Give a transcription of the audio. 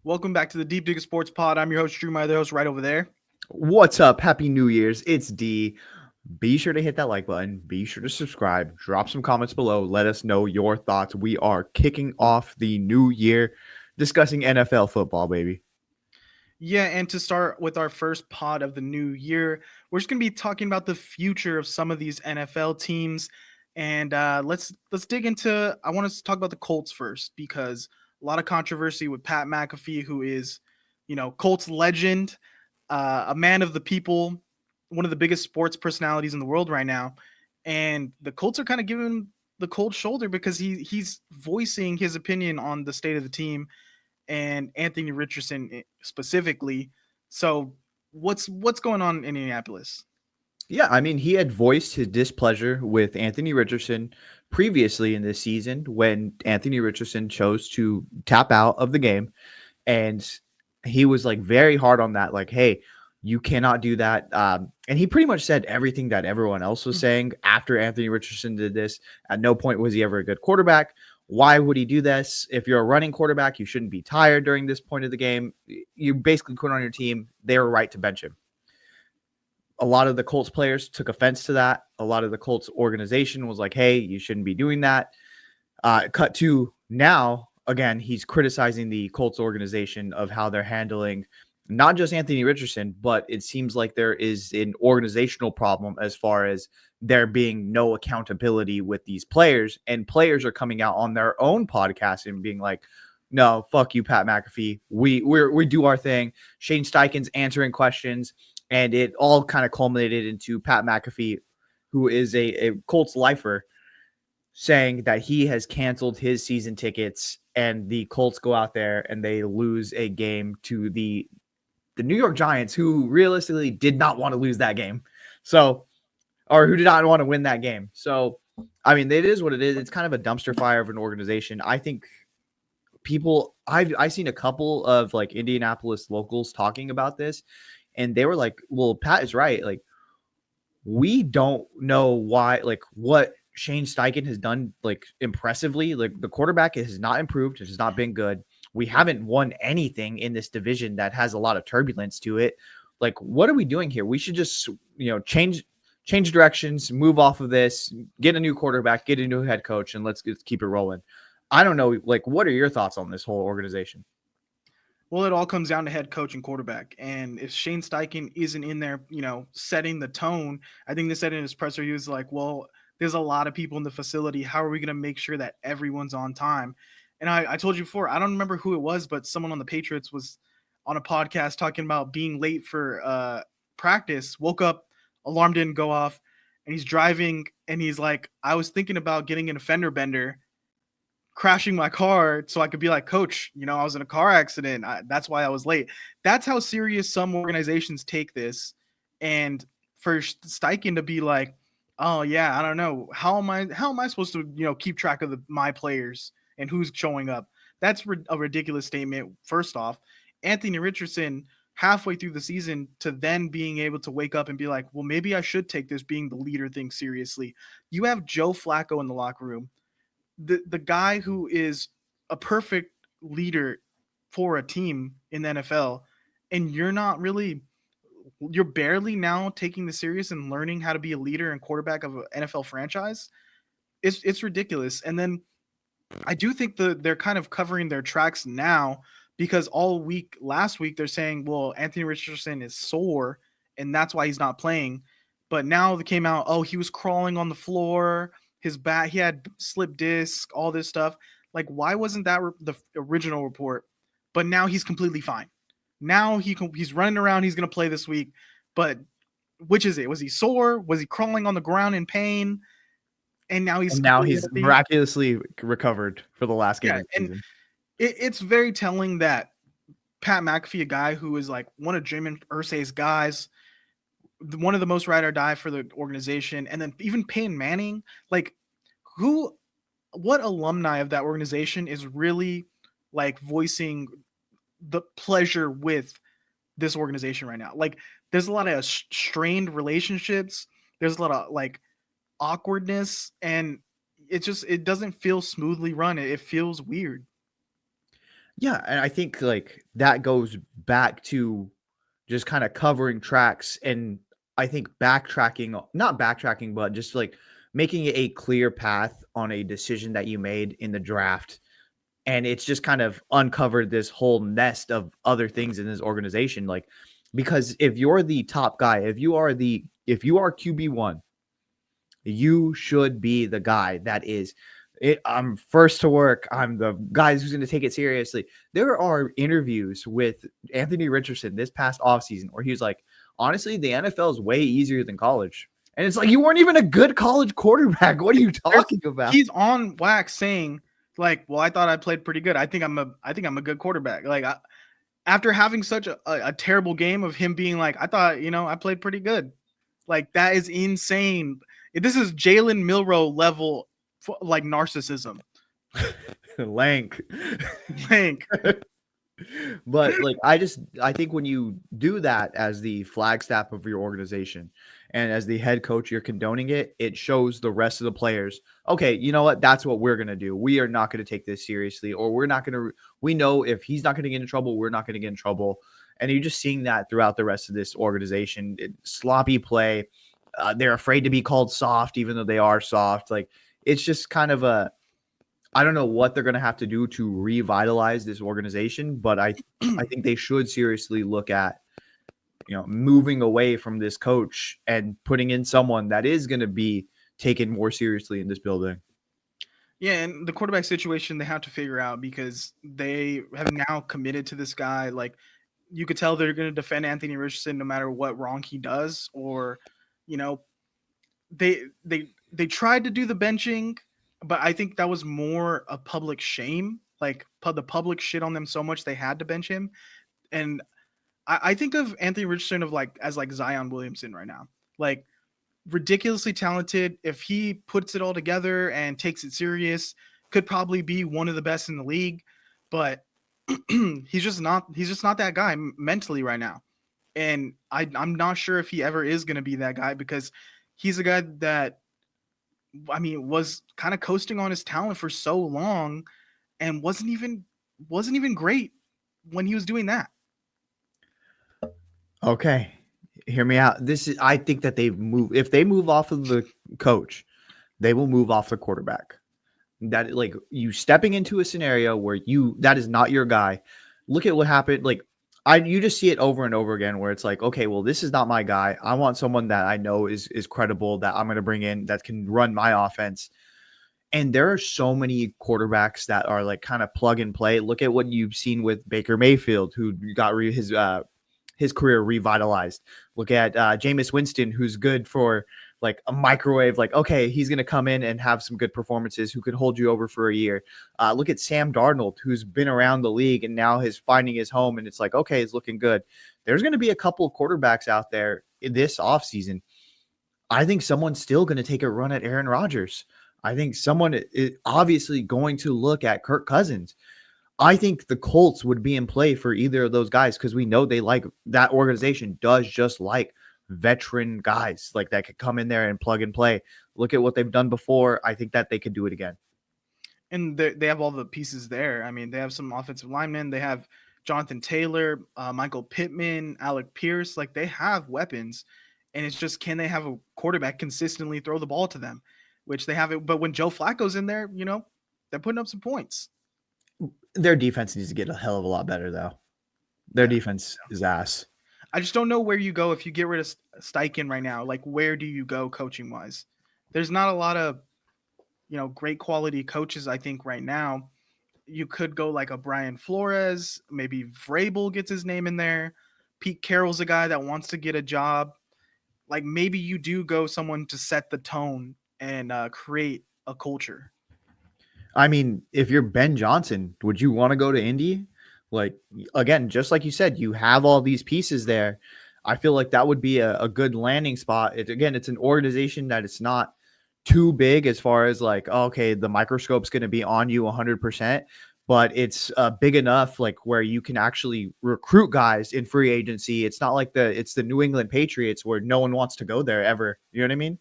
Welcome back to the Deep Digger Sports Pod. I'm your host, Drew, my other host right over there. What's up? Happy New Year's. It's D. Be sure to hit that like button. Be sure to subscribe. Drop some comments below. Let us know your thoughts. We are kicking off the new year discussing NFL football, baby. Yeah, and to start with our first pod of the new year, we're just going to be talking about the future of some of these NFL teams, and let's dig into. I want us to talk about the Colts first because a lot of controversy with Pat McAfee, who is, Colts legend, a man of the people, one of the biggest sports personalities in the world right now, and the Colts are kind of giving the cold shoulder because he's voicing his opinion on the state of the team and Anthony Richardson specifically. So what's going on in Indianapolis? Yeah, I mean, he had voiced his displeasure with Anthony Richardson previously in this season when Anthony Richardson chose to tap out of the game. And he was like very hard on that, like, hey, you cannot do that. And he pretty much said everything that everyone else was saying after Anthony Richardson did this. At no point was he ever a good quarterback. Why would he do this? If you're a running quarterback, you shouldn't be tired during this point of the game. You basically quit on your team. They were right to bench him. A lot of the Colts players took offense to that. A lot of the Colts organization was like, hey, you shouldn't be doing that. Cut to now, again, he's criticizing the Colts organization of how they're handling not just Anthony Richardson, but it seems like there is an organizational problem as far as there being no accountability with these players. And players are coming out on their own podcast and being like, no, fuck you, Pat McAfee. We do our thing. Shane Steichen's answering questions. And it all kind of culminated into Pat McAfee, who is a Colts lifer, saying that he has canceled his season tickets and the Colts go out there and they lose a game to the New York Giants, who realistically did not want to lose that game. So, or who did not want to win that game. So, I mean, it is what it is. It's kind of a dumpster fire of an organization. I think I've seen a couple of like Indianapolis locals talking about this, and they were like, well, Pat is right. Like, we don't know why, like, what Shane Steichen has done, like, impressively. Like, the quarterback has not improved. It has not been good. We haven't won anything in this division that has a lot of turbulence to it. Like, what are we doing here? We should just, change directions, move off of this, get a new quarterback, get a new head coach, and let's keep it rolling. I don't know. Like, what are your thoughts on this whole organization? Well, it all comes down to head coach and quarterback. And if Shane Steichen isn't in there, setting the tone, I think they said in his presser, he was like, well, there's a lot of people in the facility. How are we going to make sure that everyone's on time? And I told you before, I don't remember who it was, but someone on the Patriots was on a podcast talking about being late for practice, woke up, alarm didn't go off, and he's driving and he's like, I was thinking about getting in a fender bender, crashing my car so I could be like, coach, I was in a car accident. That's why I was late. That's how serious some organizations take this. And for Steichen to be like, oh yeah, I don't know. How am I supposed to, keep track of my players and who's showing up? That's a ridiculous statement. First off, Anthony Richardson halfway through the season to then being able to wake up and be like, well, maybe I should take this being the leader thing seriously. You have Joe Flacco in the locker room, the guy who is a perfect leader for a team in the NFL, and you're barely now taking this serious and learning how to be a leader and quarterback of an NFL franchise. It's ridiculous. And then I do think they're kind of covering their tracks now because all week last week they're saying, well, Anthony Richardson is sore and that's why he's not playing. But now they came out, oh, he was crawling on the floor, his back, he had slip disc, all this stuff. Like, why wasn't that the original report? But now he's completely fine. Now he's running around. He's going to play this week. But which is it? Was he sore? Was he crawling on the ground in pain? And now he's And now completely he's healthy. miraculously recovered for the last game Yeah, of the and season. it's very telling that Pat McAfee, a guy who is like one of Jim Irsay's guys, one of the most ride or die for the organization, and then even Peyton Manning, like what alumni of that organization is really like voicing the pleasure with this organization right now? Like, there's a lot of strained relationships. There's a lot of like awkwardness, and it doesn't feel smoothly run. It feels weird. Yeah, and I think like that goes back to just kind of covering tracks, and I think backtracking, not backtracking, but just like making it a clear path on a decision that you made in the draft. And it's just kind of uncovered this whole nest of other things in this organization. Like, because if you're the top guy, if you are QB1, you should be the guy that is it. I'm first to work. I'm the guy who's going to take it seriously. There are interviews with Anthony Richardson this past offseason where he was like, honestly, the NFL is way easier than college. And it's like, you weren't even a good college quarterback. What are you There's, talking about? he's on wax saying like, "Well, I thought I played pretty good. I think I'm a good quarterback." Like after having such a terrible game of him being like, "I thought I played pretty good." Like that is insane. This is Jalen Milrow level like narcissism. Lank. Like But like I think when you do that as the flagstaff of your organization and as the head coach, you're condoning it, it shows the rest of the players, okay, you know what? That's what we're gonna do. We are not gonna take this seriously, or we're not gonna we know if he's not gonna get in trouble, we're not gonna get in trouble. And you're just seeing that throughout the rest of this organization. Sloppy play. They're afraid to be called soft, even though they are soft. Like it's just kind of a I don't know what they're going to have to do to revitalize this organization, but I think they should seriously look at moving away from this coach and putting in someone that is going to be taken more seriously in this building. yeah, and the quarterback situation they have to figure out because they have now committed to this guy. Like you could tell they're going to defend Anthony Richardson no matter what wrong he does, or you know they tried to do the benching, but I think that was more a public shame. Like the public shit on them so much they had to bench him, and I think of Anthony Richardson of like as like Zion Williamson right now, like ridiculously talented. If he puts it all together and takes it serious, could probably be one of the best in the league, but he's just not. He's just not that guy mentally right now, and I'm not sure if he ever is going to be that guy because he's a guy that was kind of coasting on his talent for so long and wasn't even great when he was doing that. Okay, hear me out. This is I think that they've moved. If they move off of the coach, they will move off the quarterback. That like you stepping into a scenario where that is not your guy. Look at what happened. Like you just see it over and over again where it's like, okay, well, this is not my guy. I want someone that I know is credible that I'm going to bring in that can run my offense. And there are so many quarterbacks that are like kind of plug and play. Look at what you've seen with Baker Mayfield, who got his career revitalized. Look at Jameis Winston, who's good for like a microwave. Like, okay, he's going to come in and have some good performances, who could hold you over for a year. Look at Sam Darnold, who's been around the league and now is finding his home. And it's like, okay, it's looking good. There's going to be a couple of quarterbacks out there in this offseason. I think someone's still going to take a run at Aaron Rodgers. I think someone is obviously going to look at Kirk Cousins. I think the Colts would be in play for either of those guys because we know they like that organization does just like veteran guys like that could come in there and plug and play. Look at what they've done before. I think that they could do it again. And they have all the pieces there. I mean, they have some offensive linemen. They have Jonathan Taylor, Michael Pittman, Alec Pierce. Like they have weapons, and it's just can they have a quarterback consistently throw the ball to them, which they have it. But when Joe Flacco's in there, they're putting up some points. Their defense needs to get a hell of a lot better, though. Their Yeah, defense is ass. I just don't know where you go if you get rid of Steichen right now. Like, where do you go coaching wise? There's not a lot of great quality coaches. I think right now you could go like a Brian Flores, maybe Vrabel gets his name in there. Pete Carroll's a guy that wants to get a job. Like maybe you do go someone to set the tone and create a culture. I mean, if you're Ben Johnson, would you want to go to Indy? Like, again, just like you said, you have all these pieces there. I feel like that would be a good landing spot. Again, it's an organization that it's not too big as far as like, oh, okay, the microscope's going to be on you 100%, but it's big enough like where you can actually recruit guys in free agency. It's not like it's the New England Patriots where no one wants to go there ever. You know what I mean?